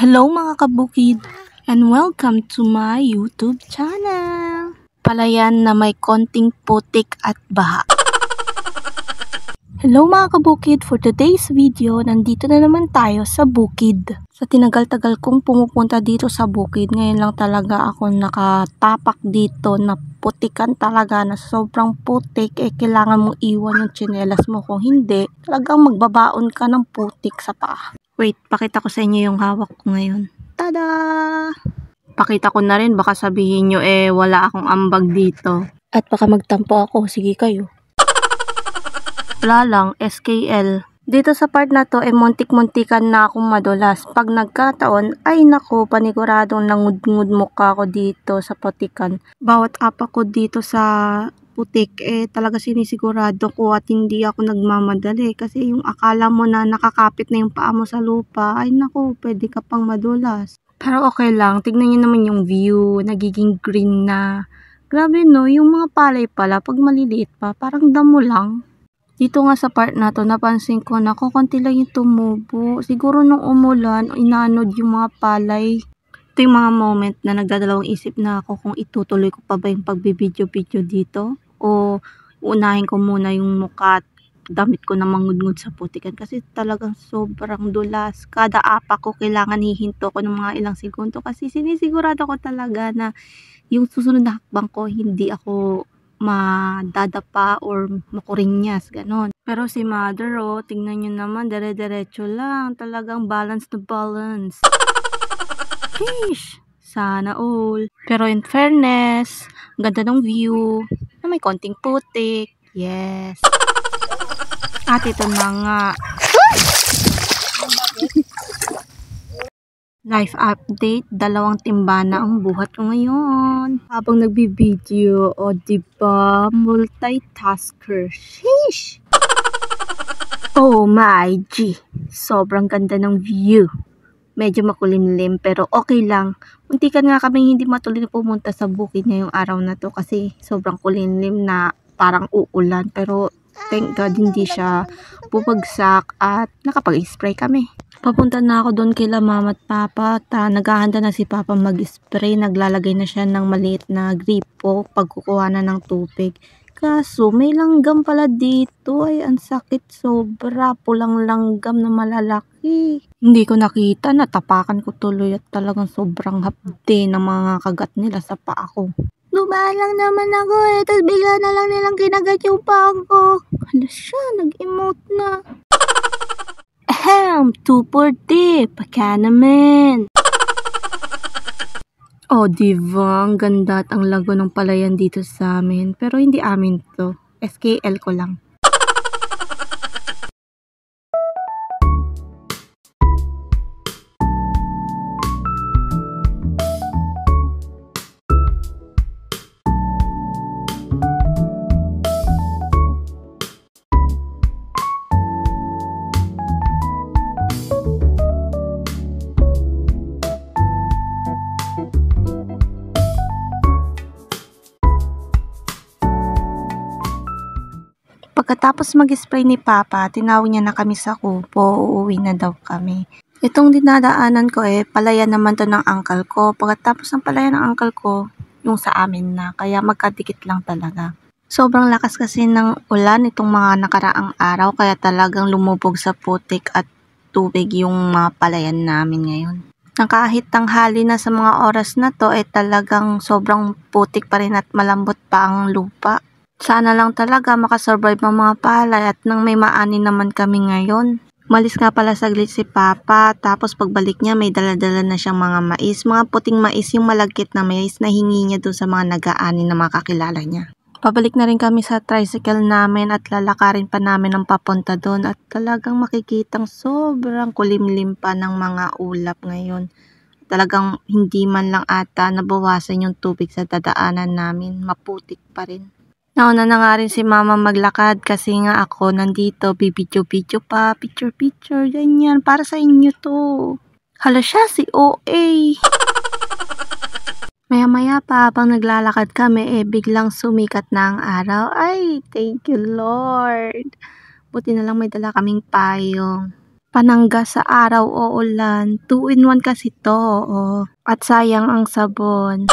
Hello mga kabukid and welcome to my YouTube channel. Palayan na may konting putik at baha. Hello mga kabukid, for today's video, nandito na naman tayo sa bukid. Sa tinagal-tagal kong pumupunta dito sa bukid, ngayon lang talaga ako nakatapak dito na putikan talaga, na sobrang putik. Kailangan mong iwan yung tsinelas mo, kung hindi, talagang magbabaon ka ng putik sa paa. Wait, pakita ko sa inyo yung hawak ko ngayon. Tada! Pakita ko na rin, baka sabihin nyo wala akong ambag dito. At baka magtampo ako, sige kayo. Wala lang, SKL. Dito sa part na to, muntik-muntikan na akong madulas. Pag nagkataon, ay nako, paniguradong nangud-ngud mukha ko dito sa putikan. Bawat apa ko dito sa putik, talaga sinisigurado ko at hindi ako nagmamadali. Kasi yung akala mo na nakakapit na yung paa mo sa lupa, ay nako, pwede ka pang madulas. Pero okay lang, tignan nyo naman yung view, nagiging green na. Grabe no, yung mga palay pala, pag maliliit pa, parang damo lang. Dito nga sa part na to, napansin ko na kukunti lang yung tumubo. Siguro nung umulan, inanod yung mga palay. Ito yung mga moment na nagdadalawang isip na ako kung itutuloy ko pa ba yung pagbibidyo-video dito. O unahin ko muna yung mukha at damit ko na mangudngud sa putikan. Kasi talagang sobrang dulas. Kada apa ko kailangan hihinto ko ng mga ilang segundo. Kasi sinisigurado ko talaga na yung susunod na hakbang ko, hindi ako madadapa or makurinyas, ganon. Pero si mother, tingnan nyo naman, dire-diretso lang. Talagang balance to balance. Sheesh! Sana all. Pero in fairness, ganda ng view, na may konting putik. Yes. At ito na nga. Life update, 2 timba na ang buhat ko ngayon. Habang nagbibideo, diba? Multitasker. Sheesh! Oh my G! Sobrang ganda ng view. Medyo makulimlim pero okay lang. Muntikan nga kaming hindi matuloy na pumunta sa bukid ngayong araw na to kasi sobrang kulimlim na parang uulan. Pero thank God hindi siya bubagsak at nakapag-spray kami. Papunta na ako doon kila mama at papa. Naghahanda na si papa mag-spray. Naglalagay na siya ng maliit na gripo pagkukuha na ng tubig. Kaso may langgam pala dito. Ay, ang sakit sobra. Pulang langgam na malalaki. Hindi ko nakita. Natapakan ko tuloy at talagang sobrang hapde ng mga kagat nila sa paa ko. Dumaan lang naman ako tapos bigla na lang nilang kinagat yung paa ko. Hala siya, nag-emote na. Ahem, 240, paka naman. Diba? Ang ganda at ang lago ng palayan dito sa amin. Pero hindi amin to. SKL ko lang. Pagkatapos mag-spray ni Papa, tinawag niya na kami sa kubo, uuwi na daw kami. Itong dinadaanan ko palayan naman to ng uncle ko. Pagkatapos ng palayan ng uncle ko, yung sa amin na, kaya magkadikit lang talaga. Sobrang lakas kasi ng ulan itong mga nakaraang araw, kaya talagang lumubog sa putik at tubig yung mga palayan namin ngayon. Nang kahit tanghali na sa mga oras na to, talagang sobrang putik pa rin at malambot pa ang lupa. Sana lang talaga makasurvive ang mga palay at nang may maani naman kami ngayon. Malis nga pala saglit si Papa, tapos pagbalik niya may dala-dala na siyang mga mais. Mga puting mais, yung malagkit na mais na hingi niya doon sa mga nag-aani na mga kakilala niya. Pabalik na rin kami sa tricycle namin at lalakarin pa namin ang papunta doon. At talagang makikitang sobrang kulimlim pa ng mga ulap ngayon. Talagang hindi man lang ata nabawasan yung tubig sa dadaanan namin, maputik pa rin. Nauna na nga rin si mama maglakad kasi nga ako nandito, bibidyo-bidyo pa, picture-picture, ganyan, para sa inyo to. Hala siya, si OA. Maya-maya pa habang naglalakad kami, biglang sumikat na ang araw. Ay, thank you Lord. Buti na lang may dala kaming payong. Panangga sa araw o ulan. 2-in-1 kasi to. Oo. At sayang ang sabon.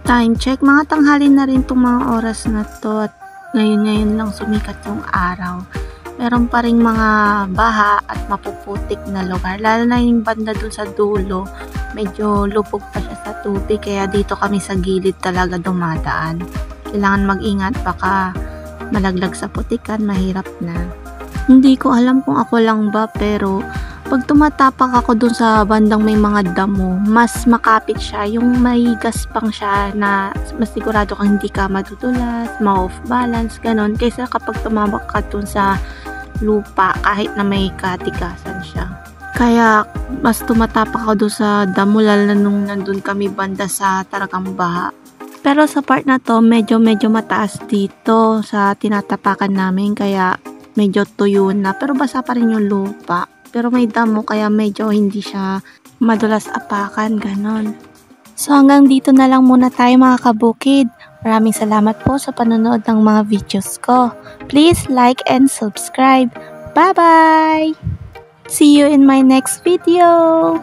Time check, mga tanghali na rin itong mga oras na to at ngayon lang sumikat yung araw. Meron pa rin mga baha at mapuputik na lugar, lalo na yung banda dun sa dulo, medyo lubog pa siya sa tubig kaya dito kami sa gilid talaga dumadaan. Kailangan mag-ingat, baka malaglag sa putikan, mahirap na. Hindi ko alam kung ako lang ba, pero pag tumatapak ako dun sa bandang may mga damo, mas makapit siya, yung may gaspang siya na mas sigurado kang hindi ka madudulas, ma-off balance, ganon, kaysa kapag tumabak ka dun sa lupa kahit na may katikasan siya. Kaya mas tumatapak ako dun sa damo, lalo na nung nandun kami banda sa talagang baha. Pero sa part na to, medyo mataas dito sa tinatapakan namin, kaya medyo tuyo na, pero basa pa rin yung lupa. Pero may damo kaya medyo hindi siya madulas apakan, ganon. So hanggang dito na lang muna tayo mga kabukid. Maraming salamat po sa panonood ng mga videos ko. Please like and subscribe. Bye bye! See you in my next video!